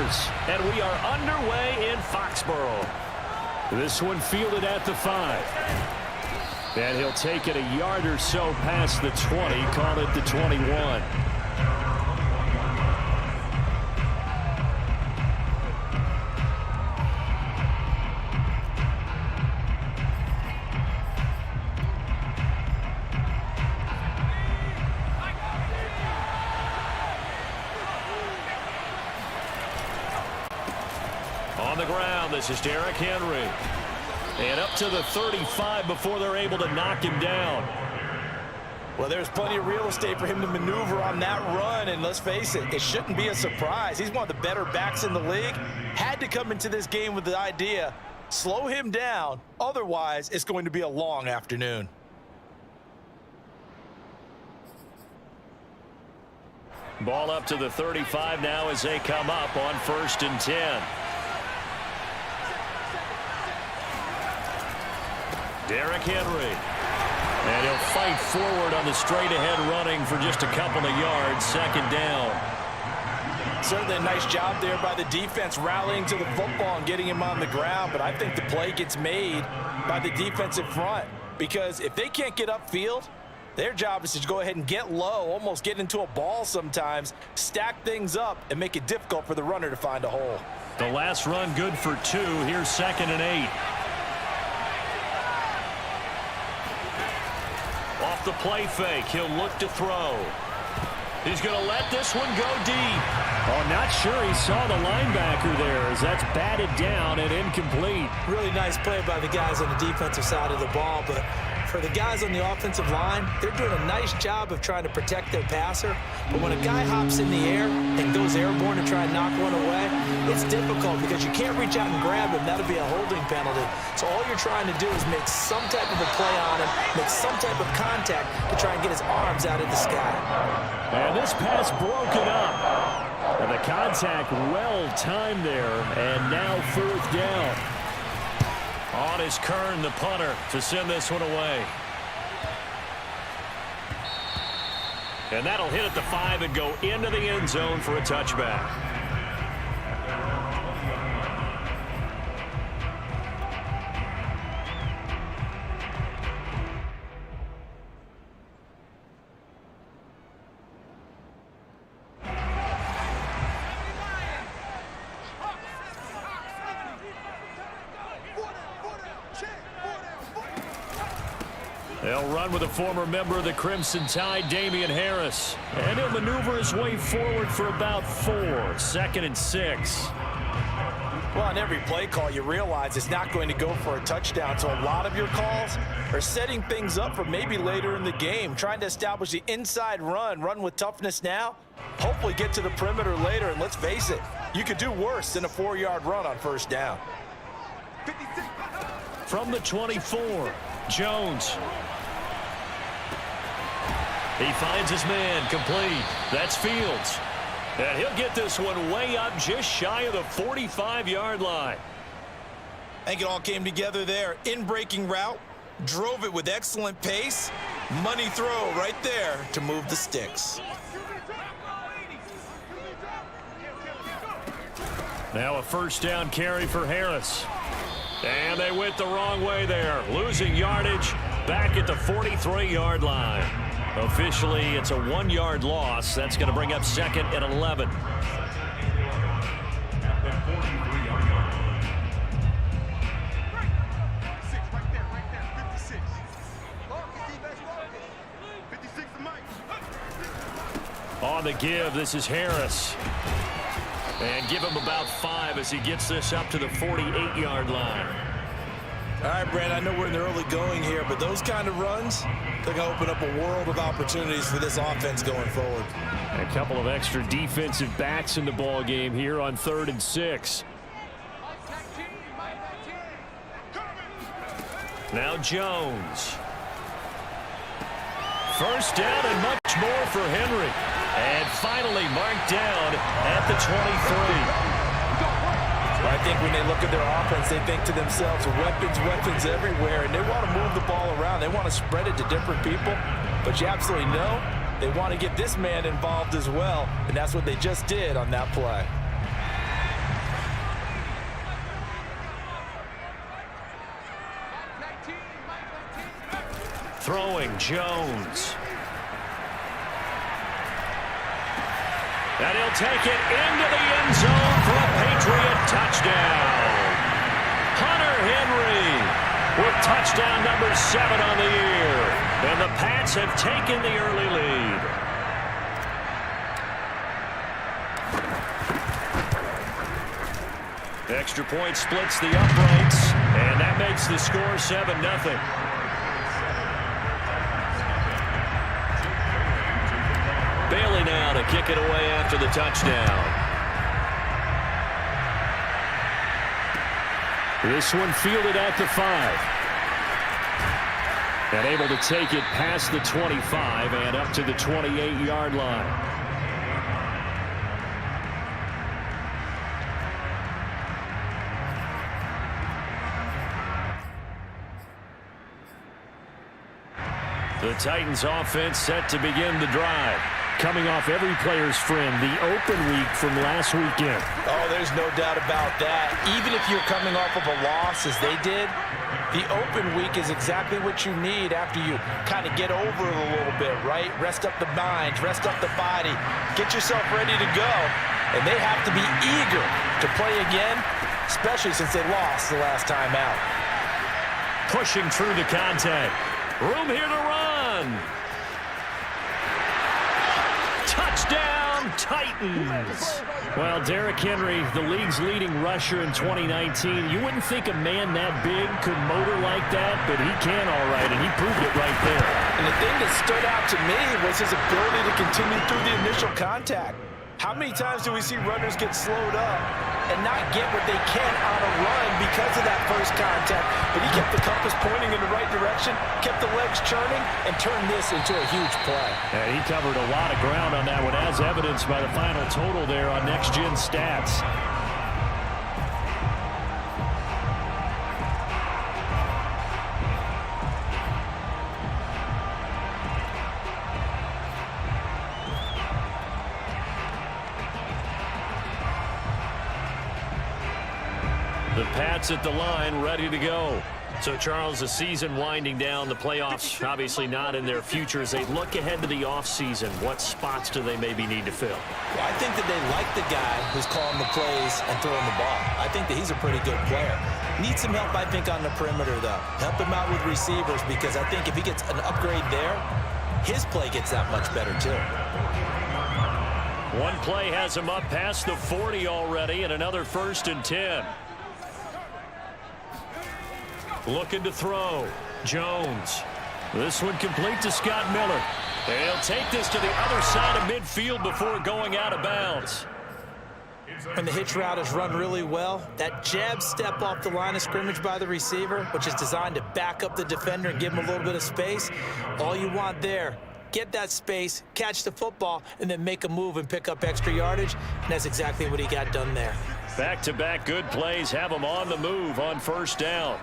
quarters, and we are underway in Foxborough. This one fielded at the 5. And he'll take it a yard or so past the 20, call it the 21. On the ground, this is Derrick Henry. And up to the 35 before they're able to knock him down. Well, there's plenty of real estate for him to maneuver on that run, and let's face it, it shouldn't be a surprise. He's one of the better backs in the league. Had to come into this game with the idea, slow him down, otherwise it's going to be a long afternoon. Ball up to the 35 now as they come up on 1st and 10. Derrick Henry. And he'll fight forward on the straight-ahead running for just a couple of yards. 2nd down. Certainly a nice job there by the defense rallying to the football and getting him on the ground. But I think the play gets made by the defensive front. Because if they can't get upfield, their job is to go ahead and get low, almost get into a ball sometimes, stack things up, and make it difficult for the runner to find a hole. The last run good for 2. Here's 2nd and 8. Off the play fake, he'll look to throw. He's going to let this one go deep. Oh, not sure he saw the linebacker there as that's batted down and incomplete. Really nice play by the guys on the defensive side of the ball, but for the guys on the offensive line, they're doing a nice job of trying to protect their passer. But when a guy hops in the air and goes airborne to try and knock one away, it's difficult because you can't reach out and grab him. That'll be a holding penalty. So all you're trying to do is make some type of a play on him, make some type of contact to try and get his arms out of the sky. And this pass broken up. And the contact well timed there, and now 4th down. On is Kern, the punter, to send this one away. And that'll hit at the 5 and go into the end zone for a touchback. They'll run with a former member of the Crimson Tide, Damian Harris. And he'll maneuver his way forward for about 4. 2nd and 6. Well, on every play call, you realize it's not going to go for a touchdown. So a lot of your calls are setting things up for maybe later in the game, trying to establish the inside run with toughness now, hopefully get to the perimeter later. And let's face it, you could do worse than a 4-yard run on 1st down. From the 24, Jones. He finds his man, complete. That's Fields. And he'll get this one way up just shy of the 45-yard line. I think it all came together there. In-breaking route, drove it with excellent pace. Money throw right there to move the sticks. Now a 1st down carry for Harris. And they went the wrong way there. Losing yardage back at the 43-yard line. Officially, it's a 1-yard loss. That's going to bring up 2nd and 11. On the give, this is Harris. And give him about 5 as he gets this up to the 48-yard line. All right, Brad, I know we're in the early going here, but those kind of runs, they're going to open up a world of opportunities for this offense going forward. A couple of extra defensive backs in the ball game here on 3rd and 6. Now Jones. 1st down and much more for Henry. And finally marked down at the 23. I think when they look at their offense, they think to themselves, weapons everywhere, and they want to move the ball around. They want to spread it to different people, but you absolutely know they want to get this man involved as well, and that's what they just did on that play. Throwing, Jones. And he'll take it into the end zone for a Patriot touchdown. Hunter Henry with touchdown number 7 on the year. And the Pats have taken the early lead. Extra point splits the uprights, and that makes the score 7-0. Bailey now to kick it away after the touchdown. This one fielded at the 5. And able to take it past the 25 and up to the 28-yard line. The Titans offense set to begin the drive. Coming off every player's friend, the open week from last weekend. Oh, there's no doubt about that. Even if you're coming off of a loss, as they did, the open week is exactly what you need after you kind of get over it a little bit, right? Rest up the mind, rest up the body, get yourself ready to go. And they have to be eager to play again, especially since they lost the last time out. Pushing through the contact. Room here to run. Touchdown, Titans. Well, Derrick Henry, the league's leading rusher in 2019. You wouldn't think a man that big could motor like that, but he can all right, and he proved it right there. And the thing that stood out to me was his ability to continue through the initial contact. How many times do we see runners get slowed up and not get what they can on a run because of that first contact? But he kept the compass pointing in the right direction, kept the legs churning, and turned this into a huge play. And he covered a lot of ground on that one, as evidenced by the final total there on Next Gen Stats. The Pats at the line, ready to go. So, Charles, the season winding down, the playoffs obviously not in their future. As they look ahead to the offseason, what spots do they maybe need to fill? Well, I think that they like the guy who's calling the plays and throwing the ball. I think that he's a pretty good player. Needs some help, I think, on the perimeter, though. Help him out with receivers, because I think if he gets an upgrade there, his play gets that much better, too. One play has him up past the 40 already, and another 1st and 10. Looking to throw. Jones. This one complete to Scott Miller. And he'll take this to the other side of midfield before going out of bounds. When the hitch route is run really well, that jab step off the line of scrimmage by the receiver, which is designed to back up the defender and give him a little bit of space, all you want there, get that space, catch the football, and then make a move and pick up extra yardage, and that's exactly what he got done there. Back-to-back good plays have him on the move on 1st down.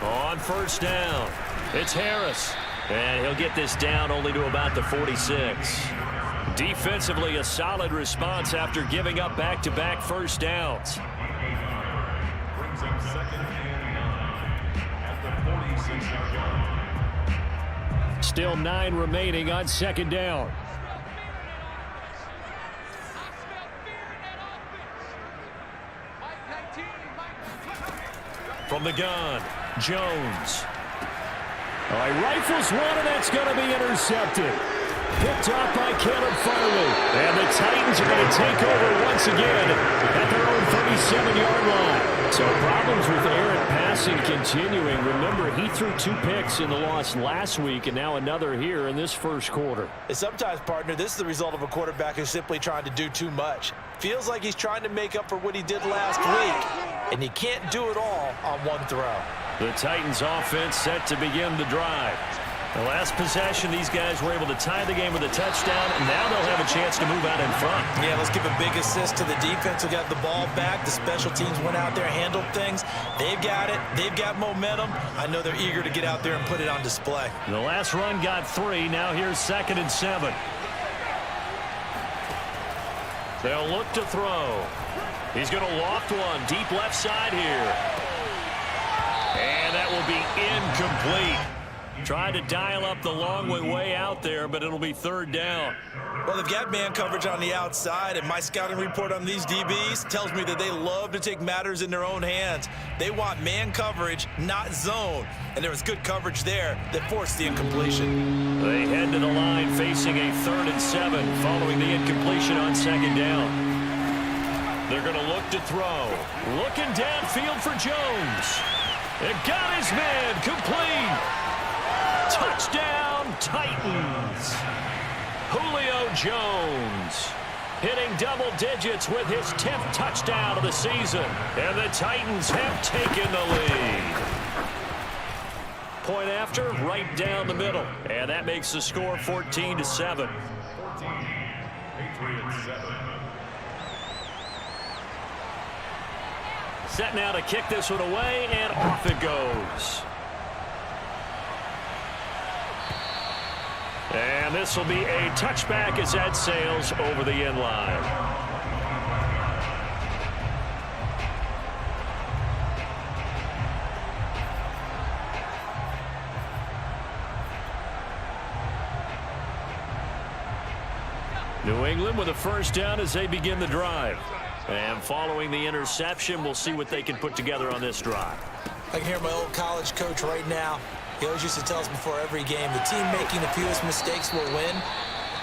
On 1st down, it's Harris. And he'll get this down only to about the 46. Defensively, a solid response after giving up back-to-back 1st downs. Brings him 2nd at the 46-yard line. Still 9 remaining on 2nd down. From the gun, Jones. All right, rifles one, and that's going to be intercepted. Picked off by Caleb Farley. And the Titans are going to take over once again at their own 37-yard line. So problems with errant passing continuing. Remember, he threw 2 picks in the loss last week, and now another here in this 1st quarter. And sometimes, partner, this is the result of a quarterback who's simply trying to do too much. Feels like he's trying to make up for what he did last week, and he can't do it all on one throw. The Titans offense set to begin the drive. The last possession, these guys were able to tie the game with a touchdown, and now they'll have a chance to move out in front. Yeah, let's give a big assist to the defense who got the ball back. The special teams went out there, handled things. They've got it. They've got momentum. I know they're eager to get out there and put it on display. The last run got 3. Now here's 2nd and 7. They'll look to throw. He's going to loft one deep left side here. And that will be incomplete. Trying to dial up the long way out there, but it'll be third down. Well, they've got man coverage on the outside, and my scouting report on these DBs tells me that they love to take matters in their own hands. They want man coverage, not zone. And there was good coverage there that forced the incompletion. They head to the line facing a 3rd and 7 following the incompletion on 2nd down. They're going to look to throw. Looking downfield for Jones. It got his man complete. Touchdown, Titans. Julio Jones hitting double digits with his 10th touchdown of the season. And the Titans have taken the lead. Point after, right down the middle. And that makes the score 14-7. 14, Patriots 7. Set now to kick this one away, and off it goes. And this will be a touchback as that sails over the end line. New England with a first down as they begin the drive. And following the interception, we'll see what they can put together on this drive. I can hear my old college coach right now. He always used to tell us before every game, the team making the fewest mistakes will win.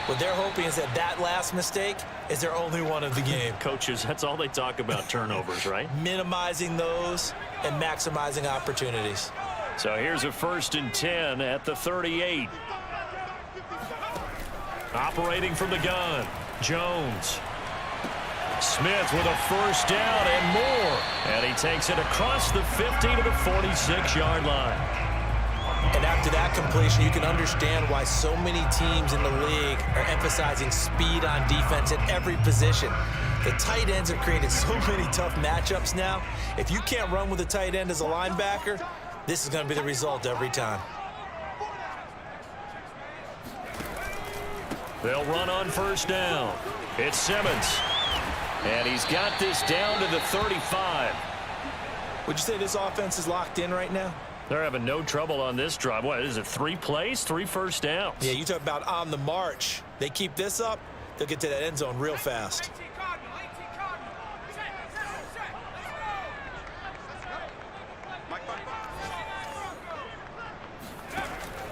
What they're hoping is that that last mistake is their only one of the game. Coaches, that's all they talk about, turnovers, right? Minimizing those and maximizing opportunities. So here's a 1st and 10 at the 38. Operating from the gun, Jones. Smith with a first down and more. And he takes it across the 50 to the 46-yard line. And after that completion, you can understand why so many teams in the league are emphasizing speed on defense at every position. The tight ends have created so many tough matchups now. If you can't run with a tight end as a linebacker, this is going to be the result every time. They'll run on first down. It's Simmons. And he's got this down to the 35. Would you say this offense is locked in right now? They're having no trouble on this drive. What is it, 3 plays, 3 first downs? Yeah, you talk about on the march. They keep this up, they'll get to that end zone real fast.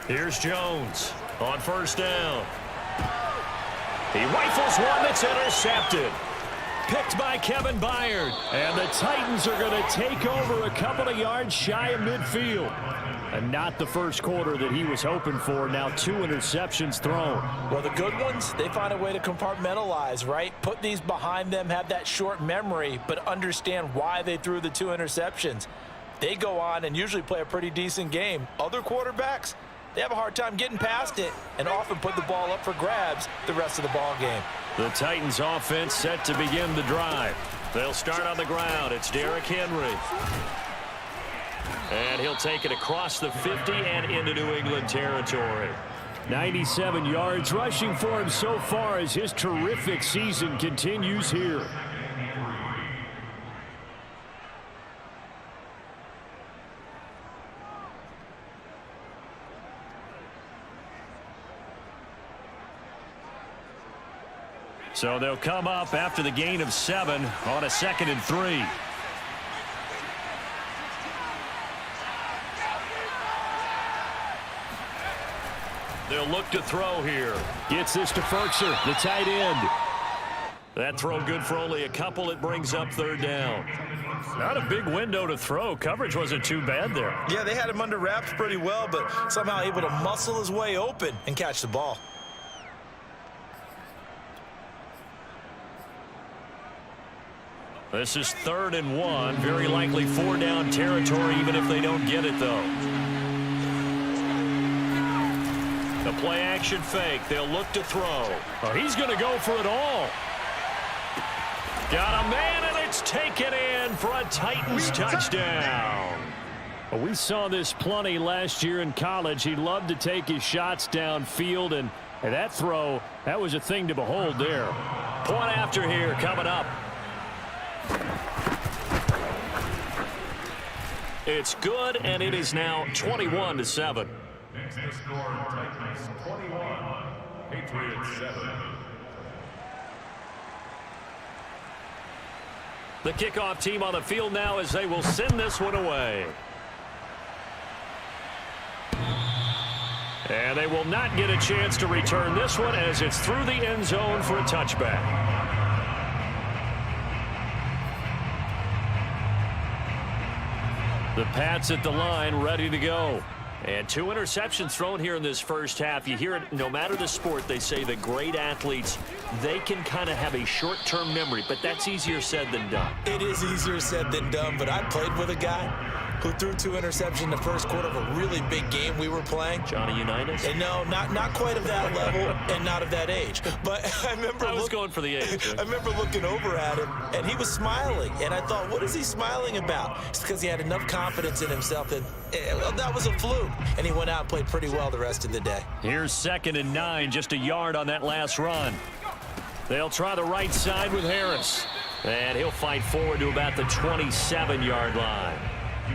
Here's Jones on first down. He rifles one that's intercepted. Picked by Kevin Byard. And the Titans are going to take over a couple of yards shy of midfield. And not the first quarter that he was hoping for. Now 2 interceptions thrown. Well, the good ones, they find a way to compartmentalize, right? Put these behind them, have that short memory, but understand why they threw the 2 interceptions. They go on and usually play a pretty decent game. Other quarterbacks, they have a hard time getting past it and often put the ball up for grabs the rest of the ball game. The Titans offense set to begin the drive. They'll start on the ground. It's Derrick Henry. And he'll take it across the 50 and into New England territory. 97 yards rushing for him so far as his terrific season continues here. So they'll come up after the gain of 7 on a 2nd and 3. They'll look to throw here. Gets this to Ferkser, the tight end. That throw good for only a couple. It brings up 3rd down. Not a big window to throw. Coverage wasn't too bad there. Yeah, they had him under wraps pretty well, but somehow able to muscle his way open and catch the ball. This is 3rd and 1. Very likely 4-down territory, even if they don't get it, though. The play-action fake. They'll look to throw. Oh, he's going to go for it all. Got a man, and it's taken in for a Titans touchdown. Well, we saw this plenty last year in college. He loved to take his shots downfield, and that throw, that was a thing to behold there. Point after here coming up. It's good, and it is now 21-7. Next to score, Titans 21, Patriots 7. The kickoff team on the field now as they will send this one away. And they will not get a chance to return this one as it's through the end zone for a touchback. The Pats at the line ready to go. And 2 interceptions thrown here in this first half. You hear it no matter the sport. They say that great athletes, they can kind of have a short-term memory, but that's easier said than done. It is easier said than done, but I played with a guy who threw 2 interceptions in the first quarter of a really big game we were playing. Johnny Unitas? And no, not quite of that level and not of that age. But I was going for the age. I remember looking over at him, and he was smiling. And I thought, what is he smiling about? It's because he had enough confidence in himself that that was a fluke. And he went out and played pretty well the rest of the day. Here's 2nd and 9, just a yard on that last run. They'll try the right side with Harris. And he'll fight forward to about the 27-yard line.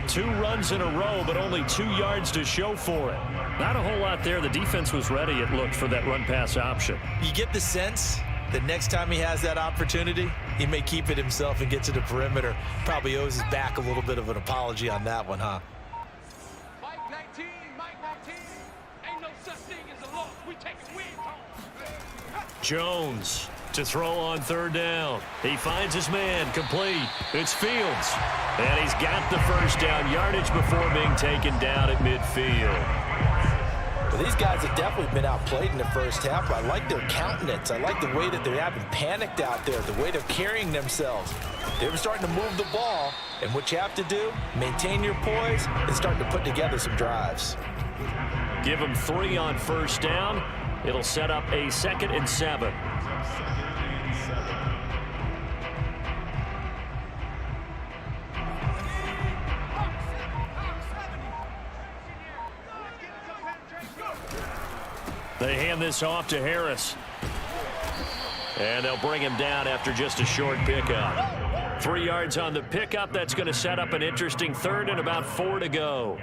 2 runs in a row, but only 2 yards to show for it. Not a whole lot there. The defense was ready, it looked, for that run-pass option. You get the sense that next time he has that opportunity, he may keep it himself and get to the perimeter. Probably owes his back a little bit of an apology on that one, huh? Mike 19, ain't no such thing as a loss. We take it wins home. Jones to throw on 3rd down. He finds his man, complete. It's Fields. And he's got the first down yardage before being taken down at midfield. Well, these guys have definitely been outplayed in the first half. I like their countenance. I like the way that they haven't panicked out there, the way they're carrying themselves. They were starting to move the ball, and what you have to do, maintain your poise and start to put together some drives. Give them 3 on 1st down. It'll set up a 2nd and 7. They hand this off to Harris. And they'll bring him down after just a short pickup. 3 yards on the pickup. That's going to set up an interesting 3rd and about 4 to go.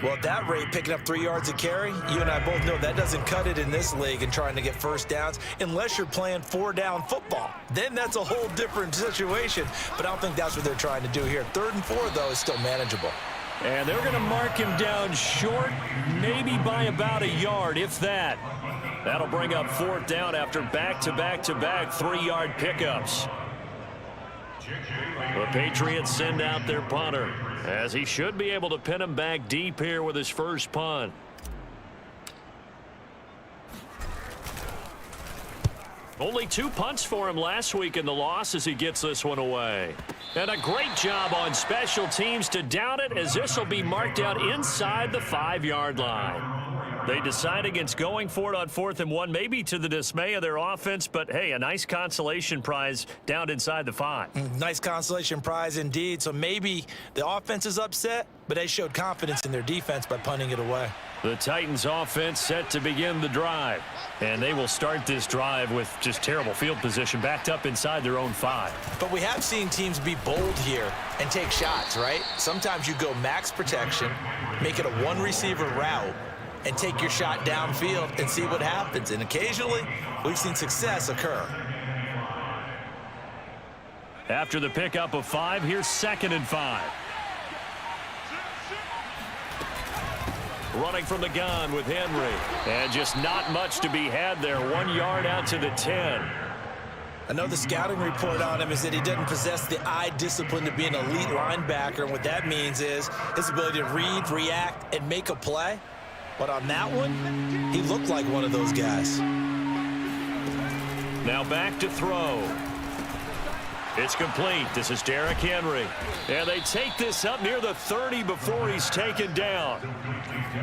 Well, at that rate, picking up 3 yards a carry, you and I both know that doesn't cut it in this league and trying to get first downs unless you're playing 4-down football. Then that's a whole different situation. But I don't think that's what they're trying to do here. 3rd and 4, though, is still manageable. And they're going to mark him down short, maybe by about a yard, if that. That'll bring up 4th down after back-to-back-to-back 3-yard pickups. The Patriots send out their punter, as he should be able to pin him back deep here with his first punt. Only 2 punts for him last week in the loss as he gets this one away. And a great job on special teams to down it, as this will be marked out inside the 5-yard line. They decide against going for it on 4th and 1, maybe to the dismay of their offense, but hey, a nice consolation prize down inside the 5. Nice consolation prize indeed. So maybe the offense is upset, but they showed confidence in their defense by punting it away. The Titans offense set to begin the drive. And they will start this drive with just terrible field position, backed up inside their own 5. But we have seen teams be bold here and take shots, right? Sometimes you go max protection, make it a 1-receiver route, and take your shot downfield and see what happens. And occasionally, we've seen success occur. After the pickup of 5, here's 2nd and 5. Running from the gun with Henry. And just not much to be had there. 1 yard out to the 10. I know the scouting report on him is that he doesn't possess the eye discipline to be an elite linebacker. And what that means is his ability to read, react, and make a play. But on that one, he looked like one of those guys. Now back to throw. It's complete. This is Derrick Henry. And they take this up near the 30 before he's taken down.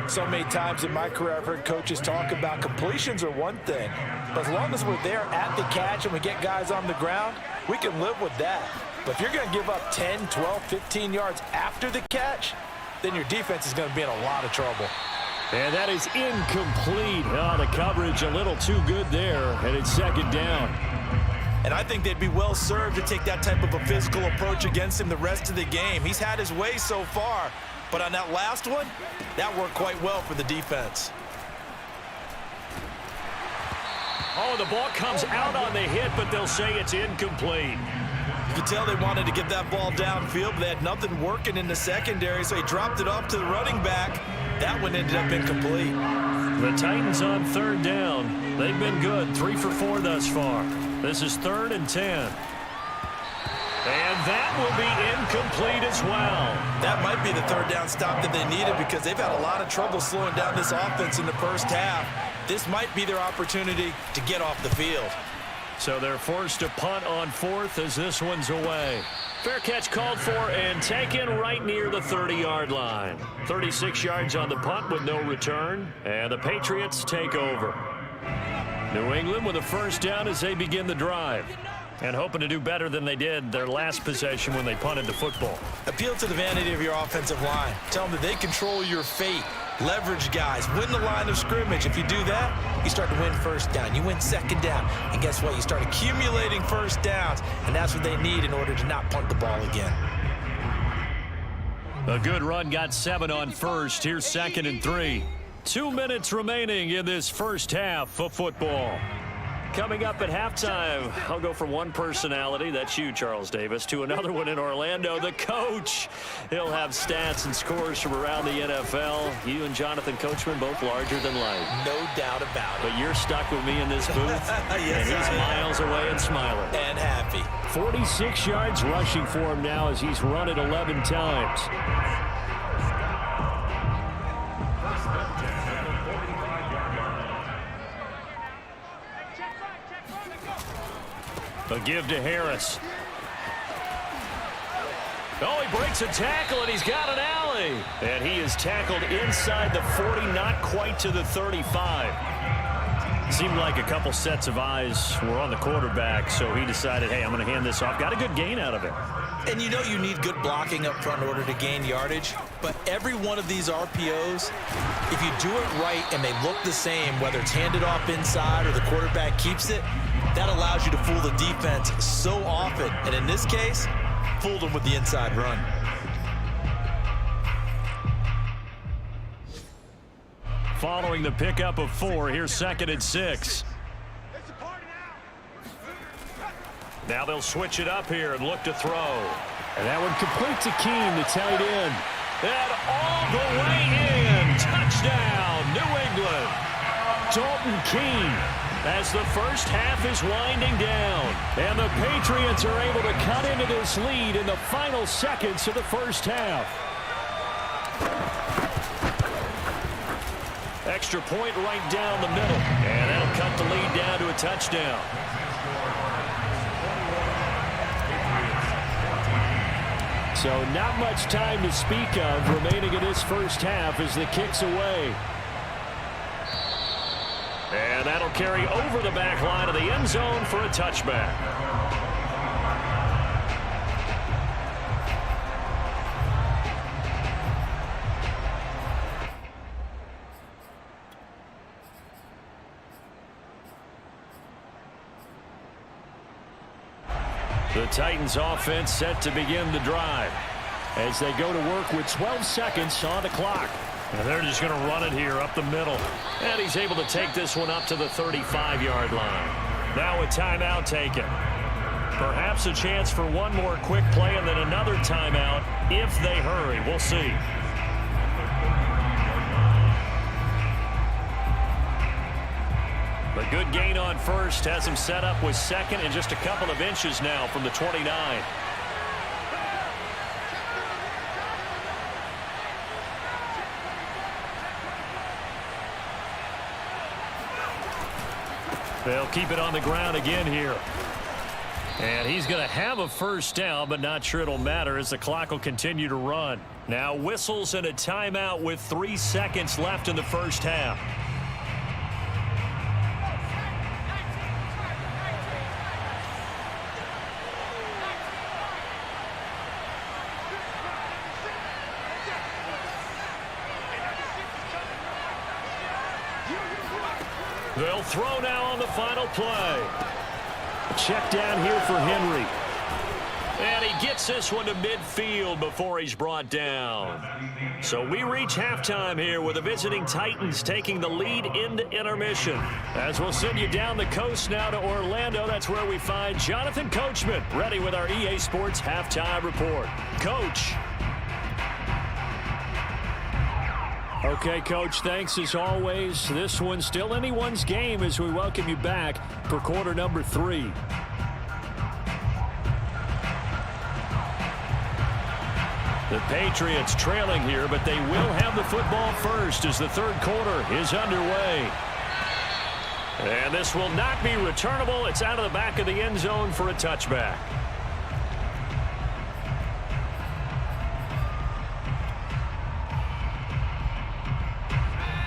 So many times in my career, I've heard coaches talk about completions are one thing. But as long as we're there at the catch and we get guys on the ground, we can live with that. But if you're going to give up 10, 12, 15 yards after the catch, then your defense is going to be in a lot of trouble. And that is incomplete. Oh, the coverage a little too good there, and it's 2nd down. And I think they'd be well served to take that type of a physical approach against him the rest of the game. He's had his way so far, But on that last one, that worked quite well for the defense. Oh, the ball comes out on the hit, but they'll say it's incomplete. You could tell they wanted to get that ball downfield, but they had nothing working in the secondary, so he dropped it off to the running back. That one ended up incomplete. The Titans on third down. They've been good, 3 for 4 thus far. This is 3rd and 10. And that will be incomplete as well. That might be the third down stop that they needed because they've had a lot of trouble slowing down this offense in the first half. This might be their opportunity to get off the field. So they're forced to punt on 4th as this one's away. Fair catch called for and taken right near the 30-yard line. 36 yards on the punt with no return, and the Patriots take over. New England with a first down as they begin the drive, and hoping to do better than they did their last possession when they punted the football. Appeal to the vanity of your offensive line. Tell them that they control your fate. Leverage guys. Win the line of scrimmage. If you do that, you start to win first down. You win second down. And guess what? You start accumulating first downs. And that's what they need in order to not punt the ball again. A good run got 7 on first. Here's 2nd and 3. 2 minutes remaining in this first half of football. Coming up at halftime, I'll go from one personality, that's you, Charles Davis, to another one in Orlando, the coach. He'll have stats and scores from around the NFL. You and Jonathan Coachman both larger than life. No doubt about it. But you're stuck with me in this booth, yes, and he's miles away and smiling. And happy. 46 yards rushing for him now as he's run it 11 times. A give to Harris. Oh, he breaks a tackle, and he's got an alley. And he is tackled inside the 40, not quite to the 35. Seemed like a couple sets of eyes were on the quarterback, so he decided, hey, I'm going to hand this off. Got a good gain out of it. And you know you need good blocking up front in order to gain yardage, but every one of these RPOs, if you do it right and they look the same, whether it's handed off inside or the quarterback keeps it, that allows you to fool the defense so often. And in this case, fooled them with the inside run. Following the pickup of 4, here's 2nd and 6. Now they'll switch it up here and look to throw. And that one complete to Keene, the tight end. And all the way in. Touchdown, New England. Dalton Keene as the first half is winding down. And the Patriots are able to cut into this lead in the final seconds of the first half. Extra point right down the middle. And that'll cut the lead down to a touchdown. So not much time to speak of remaining in this first half as the kick's away. And that'll carry over the back line of the end zone for a touchback. The Titans offense set to begin the drive as they go to work with 12 seconds on the clock. And they're just going to run it here up the middle. And he's able to take this one up to the 35-yard line. Now a timeout taken. Perhaps a chance for one more quick play and then another timeout if they hurry. We'll see. But good gain on first has him set up with 2nd and just a couple of inches now from the 29. They'll keep it on the ground again here. And he's going to have a first down, but not sure it'll matter as the clock will continue to run. Now whistles and a timeout with 3 seconds left in the first half. They'll throw now on the final play. Check down here for Henry. And he gets this one to midfield before he's brought down. So we reach halftime here with the visiting Titans taking the lead into intermission. As we'll send you down the coast now to Orlando, that's where we find Jonathan Coachman ready with our EA Sports halftime report. Coach. Okay, Coach, thanks as always. This one's still anyone's game as we welcome you back for quarter number 3. The Patriots trailing here, but they will have the football first as the third quarter is underway. And this will not be returnable. It's out of the back of the end zone for a touchback.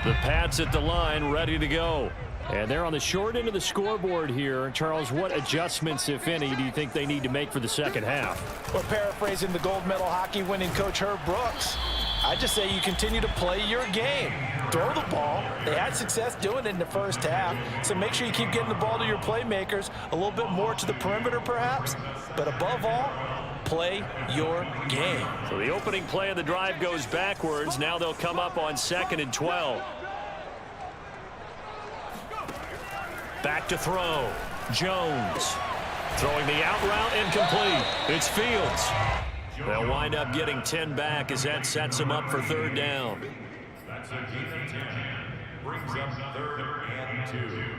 The Pats at the line, ready to go. And they're on the short end of the scoreboard here. Charles, what adjustments, if any, do you think they need to make for the second half? Well, paraphrasing the gold medal hockey winning coach Herb Brooks, I just say you continue to play your game. Throw the ball. They had success doing it in the first half, so make sure you keep getting the ball to your playmakers, a little bit more to the perimeter perhaps, but above all, play your game. So the opening play of the drive goes backwards. Now they'll come up on 2nd and 12. Back to throw. Jones throwing the out route incomplete. It's Fields. They'll wind up getting 10 back as that sets them up for third down. That's a gain of 10. Brings up 3rd and 2.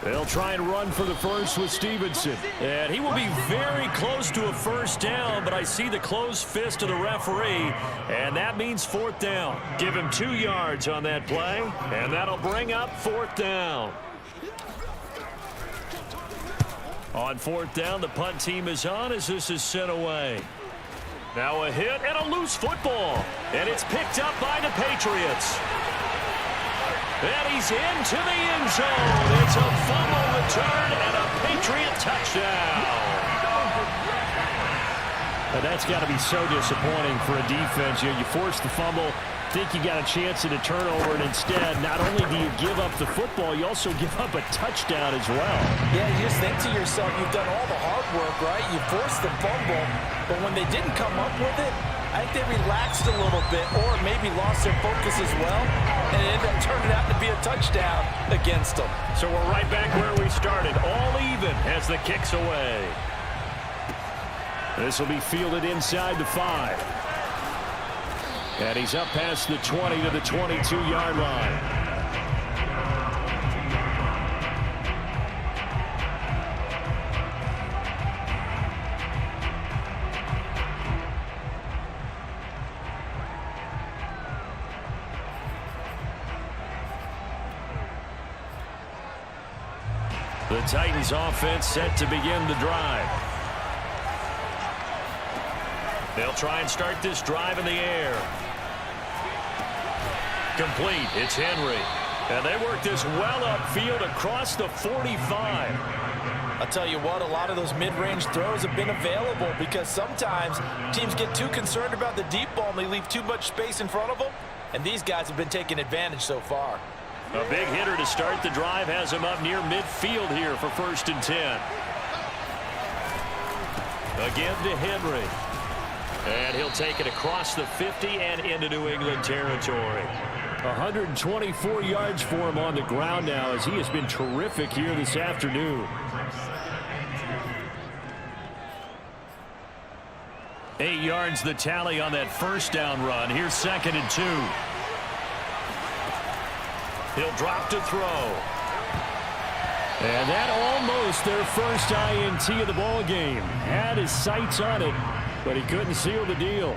They'll try and run for the first with Stevenson. And he will be very close to a first down, but I see the closed fist of the referee, and that means 4th down. Give him 2 yards on that play, and that'll bring up 4th down. On 4th down, the punt team is on as this is sent away. Now a hit and a loose football, and it's picked up by the Patriots. And he's into the end zone. It's a fumble return and a Patriot touchdown. And that's got to be so disappointing for a defense. You force the fumble, think you got a chance at a turnover, and instead, not only do you give up the football, you also give up a touchdown as well. Yeah, you just think to yourself, you've done all the hard work, right? You forced the fumble, but when they didn't come up with it, I think they relaxed a little bit or maybe lost their focus as well, and it ended up turning out to be a touchdown against them. So we're right back where we started, all even as the kick's away. This will be fielded inside the 5. And he's up past the 20 to the 22-yard line. The Titans offense set to begin the drive. They'll try and start this drive in the air. Complete. It's Henry. And they work this well upfield across the 45. I'll tell you what, a lot of those mid-range throws have been available because sometimes teams get too concerned about the deep ball and they leave too much space in front of them. And these guys have been taking advantage so far. A big hitter to start the drive has him up near midfield here for 1st and 10. Again to Henry. And he'll take it across the 50 and into New England territory. 124 yards for him on the ground now as he has been terrific here this afternoon. 8 yards the tally on that first down run. Here's 2nd and 2. He'll drop to throw. And that almost their first INT of the ball game. Had his sights on it, but he couldn't seal the deal.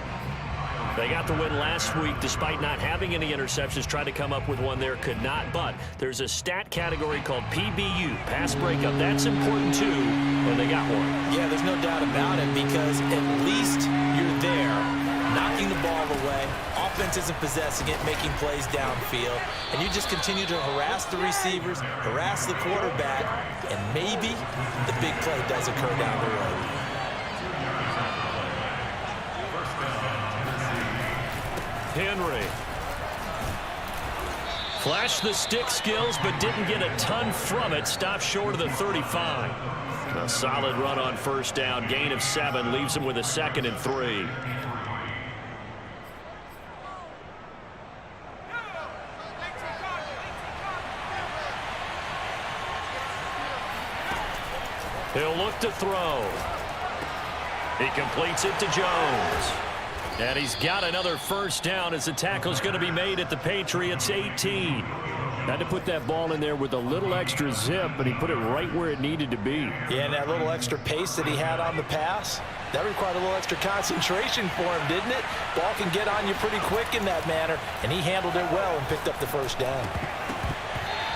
They got the win last week despite not having any interceptions. Tried to come up with one there, could not. But there's a stat category called PBU, pass breakup. That's important too, and they got one. Yeah, there's no doubt about it because at least you're there, knocking the ball away. Offense isn't possessing it, making plays downfield. And you just continue to harass the receivers, harass the quarterback, and maybe the big play does occur down the road. Henry. Flashed the stick skills, but didn't get a ton from it. Stopped short of the 35. A solid run on first down. Gain of 7 leaves him with a 2nd and 3. He'll look to throw. He completes it to Jones. And he's got another first down as the tackle's going to be made at the Patriots 18. Had to put that ball in there with a little extra zip, but he put it right where it needed to be. Yeah, and that little extra pace that he had on the pass, that required a little extra concentration for him, didn't it? Ball can get on you pretty quick in that manner, and he handled it well and picked up the first down.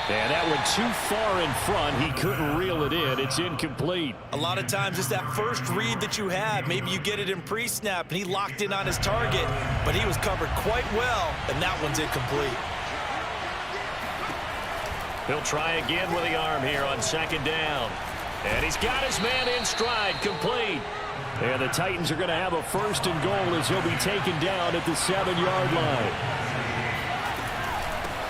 And that went too far in front. He couldn't reel it in. It's incomplete. A lot of times it's that first read that you have. Maybe you get it in pre-snap, and he locked in on his target, but he was covered quite well, and that one's incomplete. He'll try again with the arm here on 2nd down. And he's got his man in stride, complete. And the Titans are going to have a 1st and goal as he'll be taken down at the 7-yard line.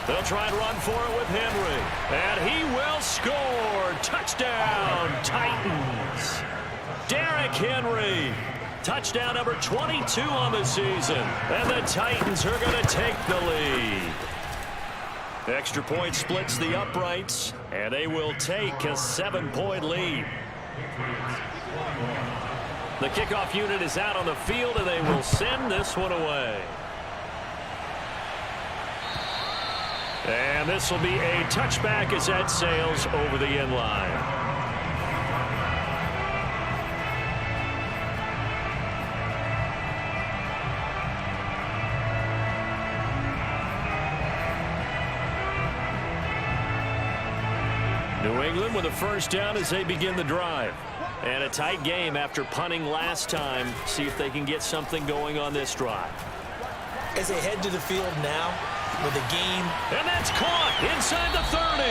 They'll try and run for it with Henry. And he will score. Touchdown, Titans. Derrick Henry. Touchdown number 22 on the season. And the Titans are going to take the lead. Extra point splits the uprights, and they will take a 7-point lead. The kickoff unit is out on the field, and they will send this one away. And this will be a touchback as that sails over the end line. New England with a first down as they begin the drive. And a tight game after punting last time. See if they can get something going on this drive. As they head to the field now with a game. And that's caught inside the 30.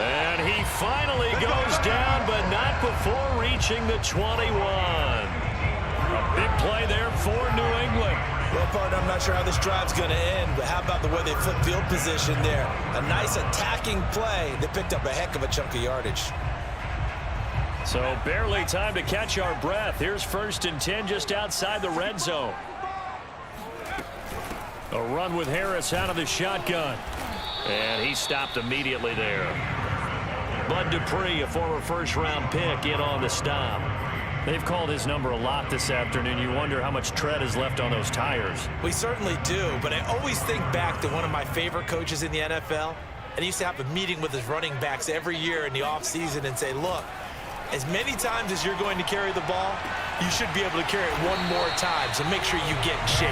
And he finally goes down, but not before reaching the 21. A big play there for New England. Well, partner, I'm not sure how this drive's going to end, but how about the way they flip field position there? A nice attacking play that picked up a heck of a chunk of yardage. So barely time to catch our breath. Here's 1st and 10 just outside the red zone. A run with Harris out of the shotgun. And he stopped immediately there. Bud Dupree, a former first-round pick, in on the stop. They've called his number a lot this afternoon. You wonder how much tread is left on those tires. We certainly do, but I always think back to one of my favorite coaches in the NFL. And he used to have a meeting with his running backs every year in the offseason and say, look, as many times as you're going to carry the ball, you should be able to carry it one more time, so make sure you get in shape.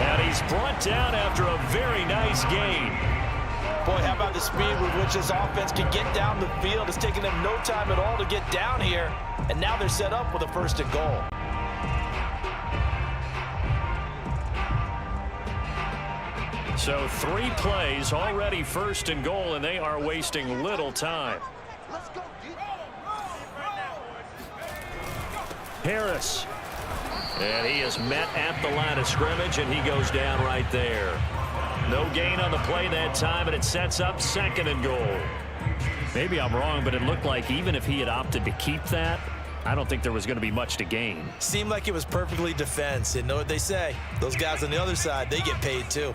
And he's brought down after a very nice gain. Boy, how about the speed with which this offense can get down the field? It's taken them no time at all to get down here, and now they're set up with a 1st and goal. So 3 plays, already 1st and goal, and they are wasting little time. Harris. And he is met at the line of scrimmage, and he goes down right there. No gain on the play that time, and it sets up 2nd and goal. Maybe I'm wrong, but it looked like even if he had opted to keep that, I don't think there was going to be much to gain. Seemed like it was perfectly defense. And know what they say? Those guys on the other side, they get paid too.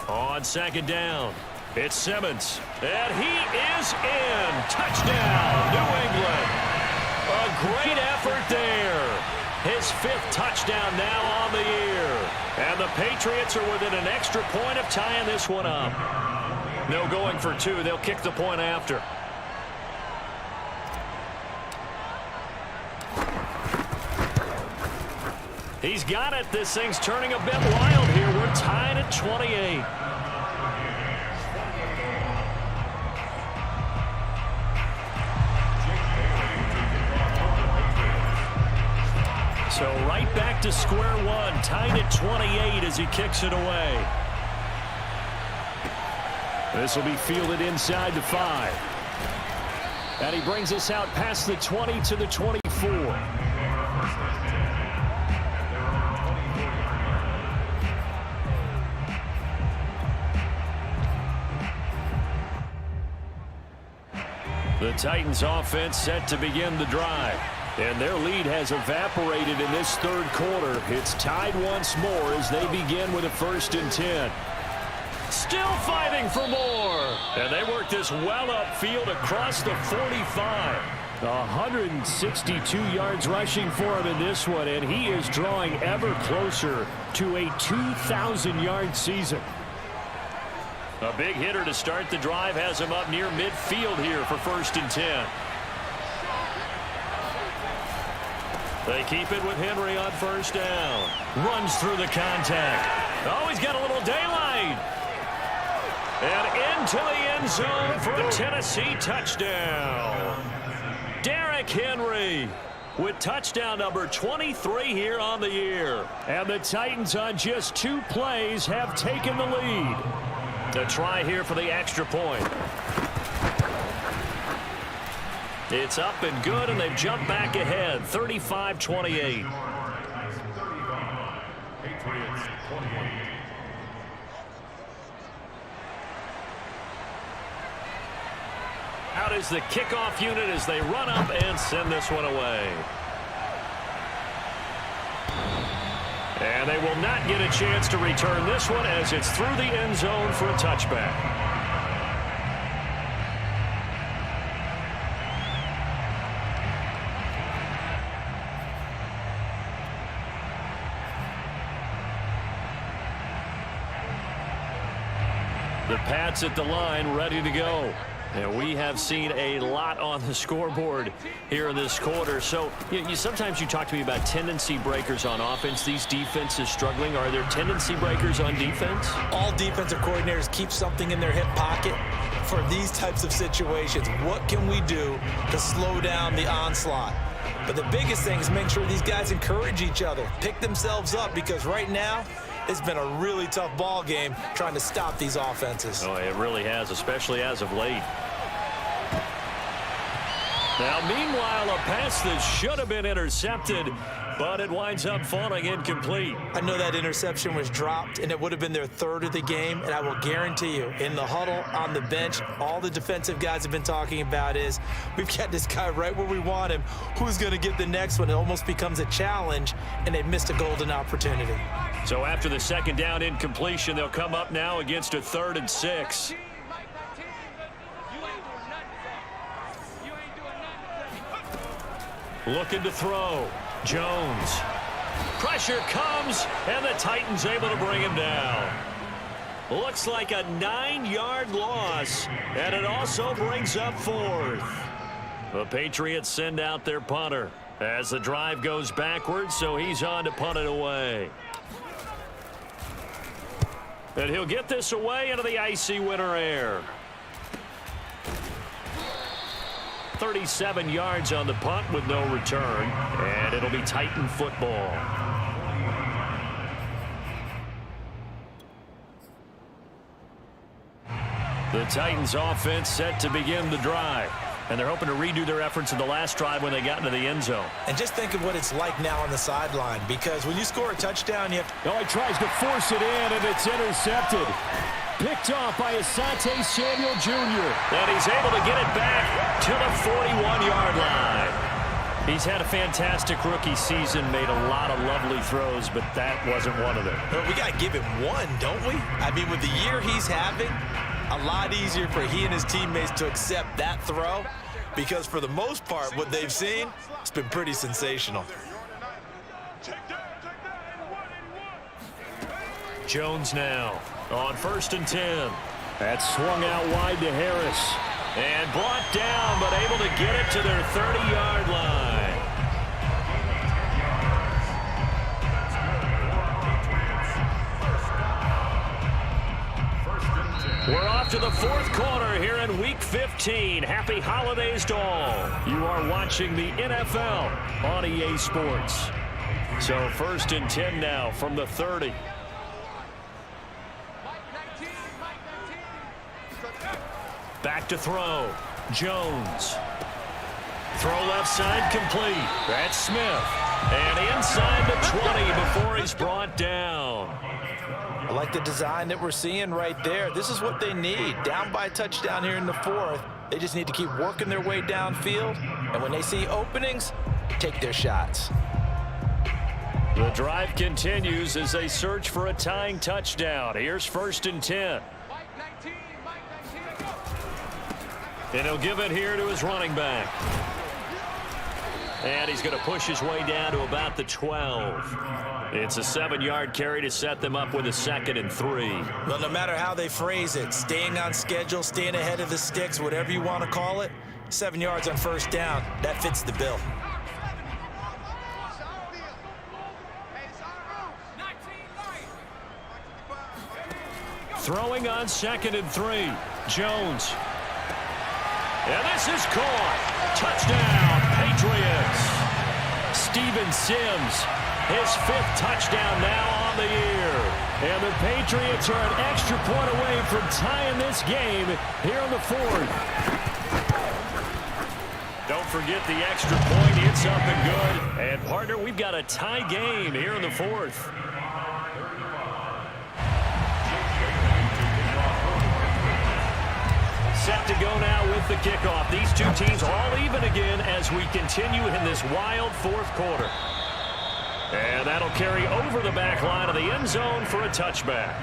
On 2nd down, it's Simmons. And he is in. Touchdown, New England. A great effort there. His 5th touchdown now on the year. And the Patriots are within an extra point of tying this one up. No going for 2. They'll kick the point after. He's got it. This thing's turning a bit wild here. We're tied at 28. So right back to square one, tied at 28 as he kicks it away. This will be fielded inside the 5. And he brings us out past the 20 to the 24. The Titans offense set to begin the drive. And their lead has evaporated in this third quarter. It's tied once more as they begin with a 1st and 10. Still fighting for more. And they work this well upfield across the 45. 162 yards rushing for him in this one, and he is drawing ever closer to a 2,000-yard season. A big hitter to start the drive has him up near midfield here for 1st and 10. They keep it with Henry on 1st down. Runs through the contact. Oh, he's got a little daylight. And into the end zone for a Tennessee touchdown. Derrick Henry with touchdown number 23 here on the year. And the Titans on just 2 plays have taken the lead. The try here for the extra point. It's up and good, and they've jumped back ahead, 35-28. Patriots 28. Out is the kickoff unit as they run up and send this one away. And they will not get a chance to return this one as it's through the end zone for a touchback. The Pats at the line ready to go. And we have seen a lot on the scoreboard here in this quarter. So sometimes you talk to me about tendency breakers on offense. These defenses struggling. Are there tendency breakers on defense? All defensive coordinators keep something in their hip pocket for these types of situations. What can we do to slow down the onslaught? But the biggest thing is make sure these guys encourage each other, pick themselves up, because right now it's been a really tough ball game trying to stop these offenses. Oh, it really has, especially as of late. Now, meanwhile, a pass that should have been intercepted, but it winds up falling incomplete. I know that interception was dropped, and it would have been their 3rd of the game, and I will guarantee you, in the huddle, on the bench, all the defensive guys have been talking about is, we've got this guy right where we want him. Who's going to get the next one? It almost becomes a challenge, and they missed a golden opportunity. So after the 2nd down incompletion, they'll come up now against a 3rd and 6. Looking to throw. Jones. Pressure comes, and the Titans able to bring him down. Looks like a 9-yard loss, and it also brings up 4th. The Patriots send out their punter as the drive goes backwards, so he's on to punt it away. And he'll get this away into the icy winter air. 37 yards on the punt with no return, and it'll be Titan football. The Titans offense set to begin the drive, and they're hoping to redo their efforts in the last drive when they got into the end zone. And just think of what it's like now on the sideline, because when you score a touchdown, you have to... Oh, he tries to force it in, and it's intercepted. Picked off by Asante Samuel Jr. And he's able to get it back to the 41-yard line. He's had a fantastic rookie season, made a lot of lovely throws, but that wasn't one of them. Well, we got to give him one, don't we? I mean, with the year he's having, a lot easier for he and his teammates to accept that throw, because for the most part, what they've seen, it's been pretty sensational. Jones now on 1st and 10. That's swung out wide to Harris. And brought down, but able to get it to their 30-yard line. We're off to the 4th quarter here in Week 15. Happy holidays to all. You are watching the NFL on EA Sports. So 1st and 10 now from the 30. Back to throw. Jones. Throw left side complete. That's Smith. And inside the 20 before he's brought down. I like the design that we're seeing right there. This is what they need. Down by a touchdown here in the fourth. They just need to keep working their way downfield. And when they see openings, take their shots. The drive continues as they search for a tying touchdown. Here's 1st and 10. And he'll give it here to his running back. And he's going to push his way down to about the 12. It's a 7-yard carry to set them up with a 2nd and 3. Well, no matter how they phrase it, staying on schedule, staying ahead of the sticks, whatever you want to call it, 7 yards on 1st down, that fits the bill. Throwing on 2nd and 3. Jones. And this is caught. Touchdown, Patriots. Steven Sims, his 5th touchdown now on the year. And the Patriots are an extra point away from tying this game here in the 4th. Don't forget the extra point. It's up and good. And, partner, we've got a tie game here in the 4th. Set to go now with the kickoff. These two teams all even again as we continue in this wild 4th quarter. And that'll carry over the back line of the end zone for a touchback.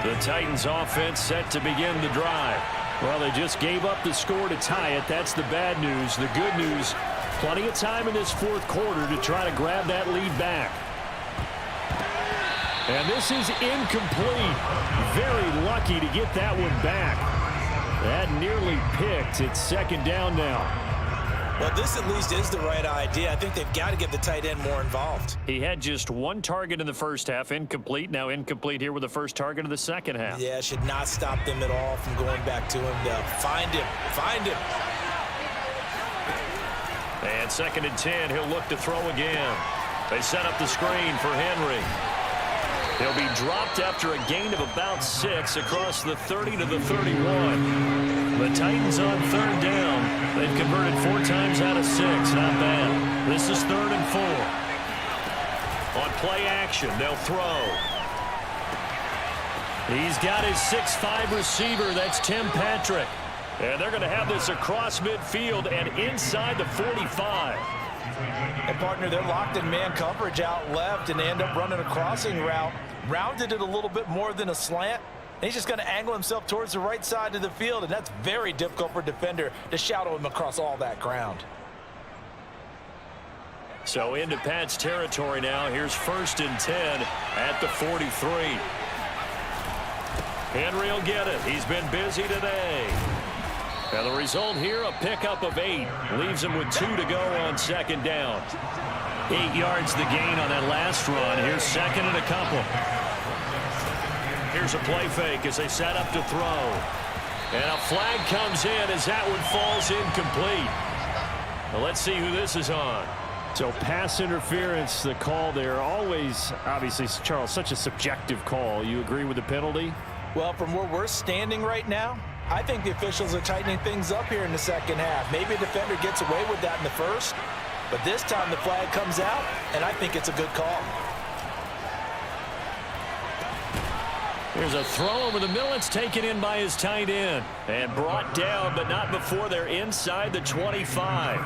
The Titans offense set to begin the drive. Well, they just gave up the score to tie it. That's the bad news. The good news, plenty of time in this 4th quarter to try to grab that lead back. And this is incomplete. Very lucky to get that one back. That nearly picked. It's 2nd down now. Well, this at least is the right idea. I think they've got to get the tight end more involved. He had just 1 target in the 1st half, incomplete. Now incomplete here with the 1st target of the 2nd half. Yeah, should not stop them at all from going back to him. Find him. Find him. And 2nd and 10, he'll look to throw again. They set up the screen for Henry. He'll be dropped after a gain of about 6 across the 30 to the 31. The Titans on 3rd down. They've converted 4 times out of 6. Not bad. This is 3rd and 4. On play action, they'll throw. He's got his 6'5 receiver. That's Tim Patrick. And they're going to have this across midfield and inside the 45. And, partner, they're locked in man coverage out left, and they end up running a crossing route. Rounded it a little bit more than a slant. And he's just going to angle himself towards the right side of the field, and that's very difficult for a defender to shadow him across all that ground. So into Pat's territory now. Here's 1st and 10 at the 43. Henry will get it. He's been busy today. And the result here, a pickup of 8. Leaves him with 2 to go on 2nd down. 8 yards the gain on that last run. Here's 2nd and a couple. Here's a play fake as they set up to throw. And a flag comes in as that one falls incomplete. Well, let's see who this is on. So pass interference, the call there. Always, obviously, Charles, such a subjective call. You agree with the penalty? Well, from where we're standing right now, I think the officials are tightening things up here in the 2nd half. Maybe a defender gets away with that in the 1st, but this time the flag comes out, and I think it's a good call. Here's a throw over the middle. It's taken in by his tight end and brought down, but not before they're inside the 25.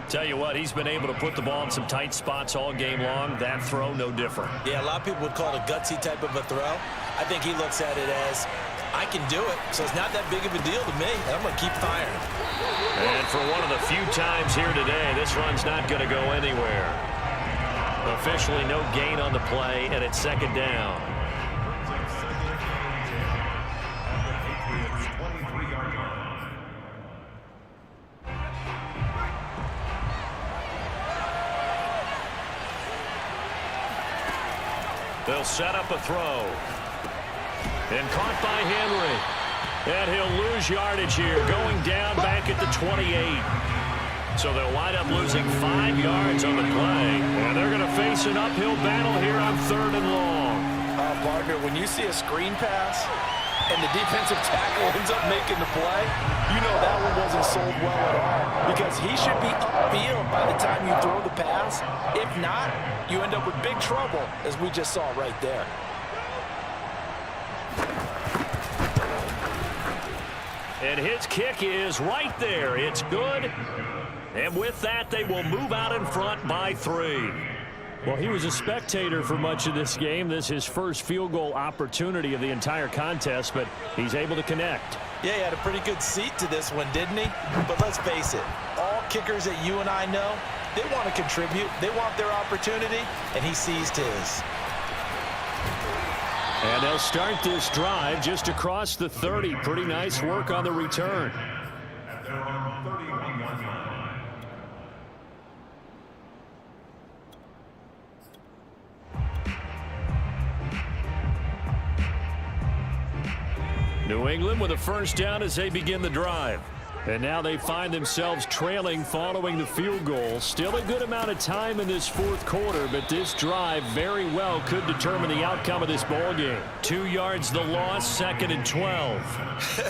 Tell you what, he's been able to put the ball in some tight spots all game long. That throw, no different. Yeah, a lot of people would call it a gutsy type of a throw. I think he looks at it as, I can do it, so it's not that big of a deal to me, and I'm going to keep firing. And for one of the few times here today, this run's not going to go anywhere. Officially no gain on the play, and it's 2nd down. They'll set up a throw. And caught by Henry. And he'll lose yardage here, going down back at the 28. So they'll wind up losing 5 yards on the play. And they're going to face an uphill battle here on 3rd and long. Partner, when you see a screen pass and the defensive tackle ends up making the play, you know that one wasn't sold well at all, because he should be upfield by the time you throw the pass. If not, you end up with big trouble, as we just saw right there. And his kick is right there. It's good. And with that, they will move out in front by 3. Well, he was a spectator for much of this game. This is his first field goal opportunity of the entire contest, but he's able to connect. Yeah, he had a pretty good seat to this one, didn't he? But let's face it, all kickers that you and I know, they want to contribute. They want their opportunity, and he seized his. And they'll start this drive just across the 30. Pretty nice work on the return. At their own 31-yard line. New England with a first down as they begin the drive. And now they find themselves trailing following the field goal. Still a good amount of time in this 4th quarter, but this drive very well could determine the outcome of this ball game. 2 yards the loss, 2nd and 12.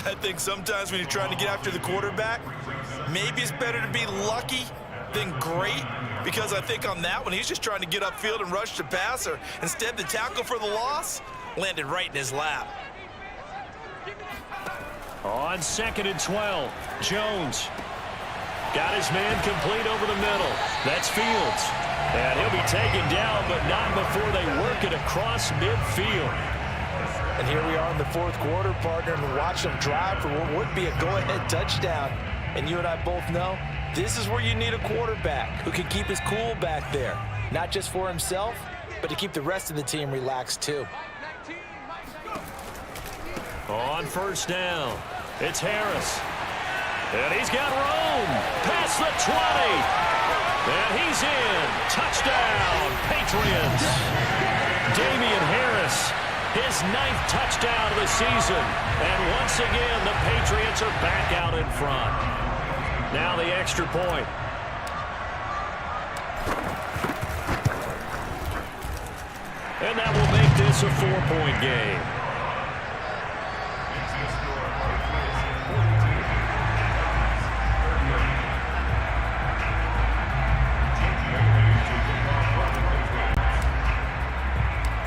I think sometimes when you're trying to get after the quarterback, maybe it's better to be lucky than great, because I think on that one, he's just trying to get upfield and rush the passer. Instead, the tackle for the loss landed right in his lap. On 2nd and 12, Jones got his man complete over the middle. That's Fields. And he'll be taken down, but not before they work it across midfield. And here we are in the 4th quarter, partner, and watch them drive for what would be a go-ahead touchdown. And you and I both know this is where you need a quarterback who can keep his cool back there, not just for himself, but to keep the rest of the team relaxed too. On 1st down, it's Harris. And he's got room past the 20. And he's in. Touchdown, Patriots. Damian Harris, his 9th touchdown of the season. And once again, the Patriots are back out in front. Now the extra point. And that will make this a 4-point game.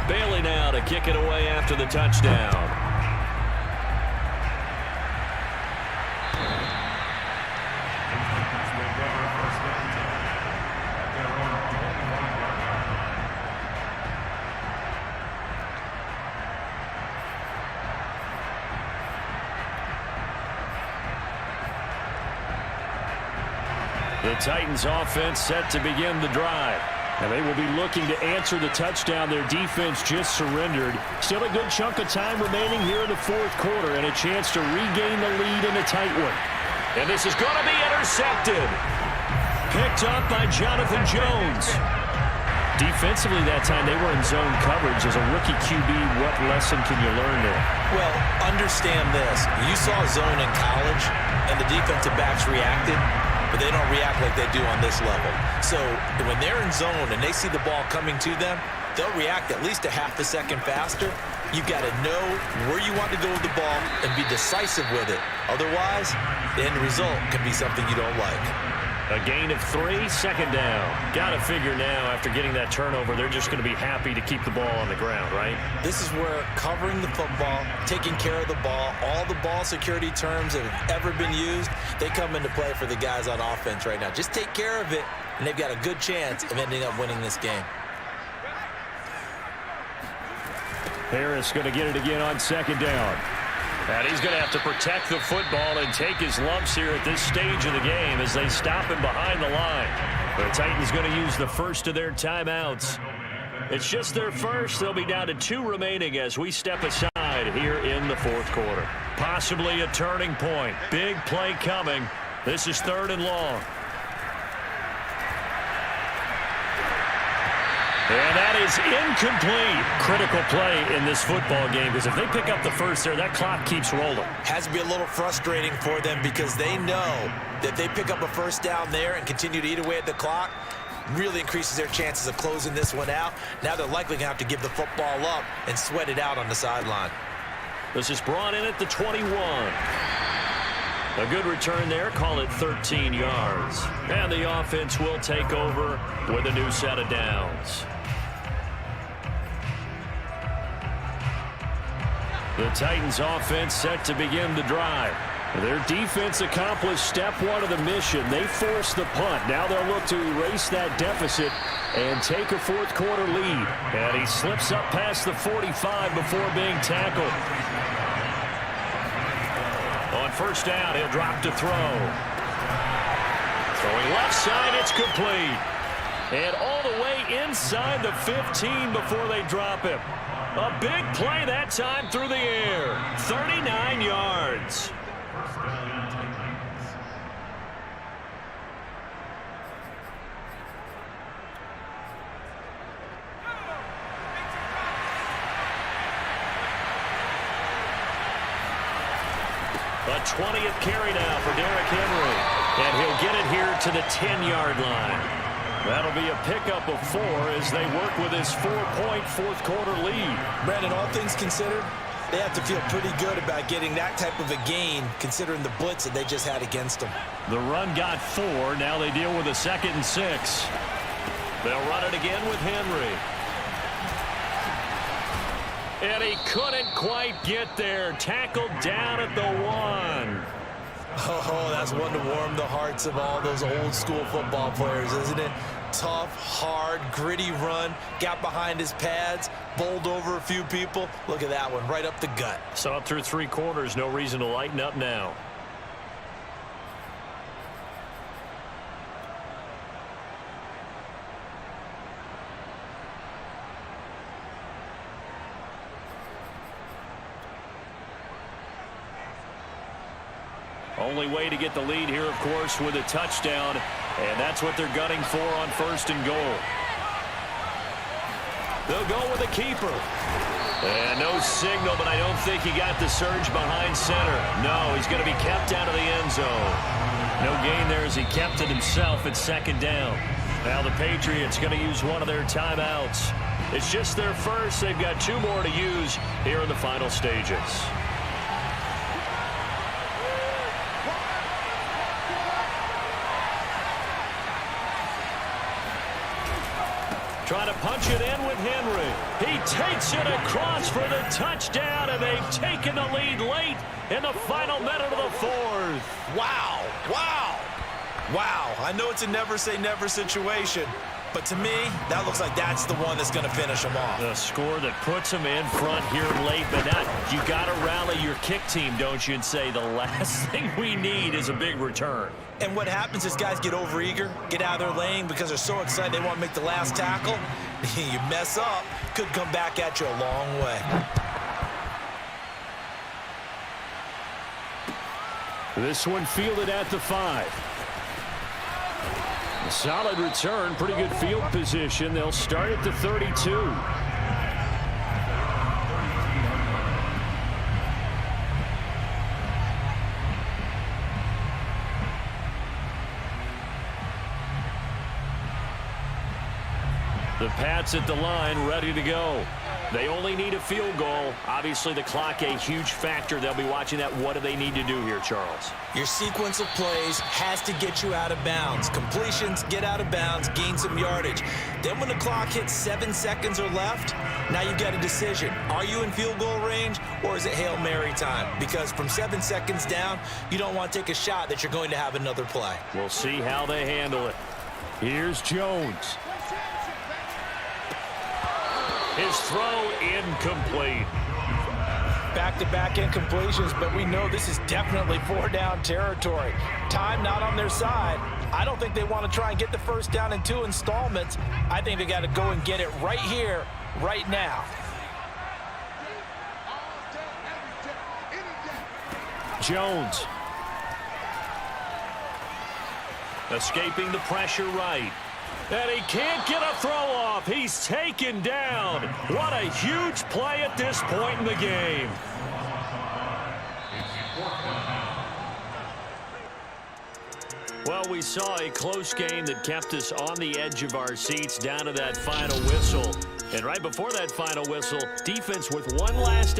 Bailey now to kick it away after the touchdown. The Titans offense set to begin the drive. And they will be looking to answer the touchdown their defense just surrendered. Still a good chunk of time remaining here in the 4th quarter and a chance to regain the lead in a tight one. And this is going to be intercepted. Picked up by Jonathan Jones. Defensively that time, they were in zone coverage. As a rookie QB, what lesson can you learn there? Well, understand this. You saw zone in college, and the defensive backs reacted, but they don't react like they do on this level. So when they're in zone and they see the ball coming to them, they'll react at least a half a second faster. You've got to know where you want to go with the ball and be decisive with it. Otherwise, the end result can be something you don't like. A gain of 3, 2nd down. Got to figure now, after getting that turnover, they're just going to be happy to keep the ball on the ground, right? This is where covering the football, taking care of the ball, all the ball security terms that have ever been used, they come into play for the guys on offense right now. Just take care of it, and they've got a good chance of ending up winning this game. Harris going to get it again on 2nd down. And he's going to have to protect the football and take his lumps here at this stage of the game as they stop him behind the line. The Titans going to use the first of their timeouts. It's just their first. They'll be down to 2 remaining as we step aside here in the 4th quarter. Possibly a turning point. Big play coming. This is 3rd and long. And that is incomplete. Critical play in this football game, because if they pick up the first there, that clock keeps rolling. Has to be a little frustrating for them because they know that they pick up a first down there and continue to eat away at the clock, really increases their chances of closing this one out. Now they're likely going to have to give the football up and sweat it out on the sideline. This is brought in at the 21. A good return there. Call it 13 yards. And the offense will take over with a new set of downs. The Titans offense set to begin the drive. Their defense accomplished step one of the mission. They forced the punt. Now they'll look to erase that deficit and take a fourth quarter lead. And he slips up past the 45 before being tackled. On first down, he'll drop to throw. Throwing left side, it's complete. And all the way inside the 15 before they drop him. A big play that time through the air. 39 yards. A 20th carry now for Derrick Henry. And he'll get it here to the 10-yard line. That'll be a pickup of 4 as they work with his 4-point fourth quarter lead. Brandon, all things considered, they have to feel pretty good about getting that type of a gain considering the blitz that they just had against them. The run got 4. Now they deal with a 2nd and 6. They'll run it again with Henry. And he couldn't quite get there. Tackled down at the 1. Oh, that's one to warm the hearts of all those old school football players, isn't it? Tough, hard, gritty run. Got behind his pads, bowled over a few people. Look at that one, right up the gut. Saw it through 3 quarters. No reason to lighten up now. Only way to get the lead here, of course, with a touchdown. And that's what they're gunning for on 1st and goal. They'll go with a keeper. And no signal, but I don't think he got the surge behind center. No, he's going to be kept out of the end zone. No gain there as he kept it himself at 2nd down. Now the Patriots going to use one of their timeouts. It's just their first. They've got 2 more to use here in the final stages. Trying to punch it in with Henry. He takes it across for the touchdown, and they've taken the lead late in the final minute of the 4th. Wow, wow, wow. I know it's a never say never situation, but to me, that looks like that's the one that's going to finish them off. The score that puts them in front here late, but you got to rally your kick team, don't you, and say the last thing we need is a big return. And what happens is guys get overeager, get out of their lane because they're so excited they want to make the last tackle. You mess up, could come back at you a long way. This one fielded at the 5. A solid return, pretty good field position. They'll start at the 32. The Pats at the line, ready to go. They only need a field goal. Obviously, the clock a huge factor. They'll be watching that. What do they need to do here, Charles? Your sequence of plays has to get you out of bounds. Completions, get out of bounds, gain some yardage. Then when the clock hits 7 seconds or left, now you've got a decision. Are you in field goal range, or is it Hail Mary time? Because from 7 seconds down, you don't want to take a shot that you're going to have another play. We'll see how they handle it. Here's Jones. His throw incomplete. Back-to-back incompletions, but we know this is definitely 4-down territory. Time not on their side. I don't think they want to try and get the first down in 2 installments. I think they got to go and get it right here, right now. Jones. Escaping the pressure right. And he can't get a throw off. He's taken down. What a huge play at this point in the game. Well, we saw a close game that kept us on the edge of our seats down to that final whistle. And right before that final whistle, defense with one last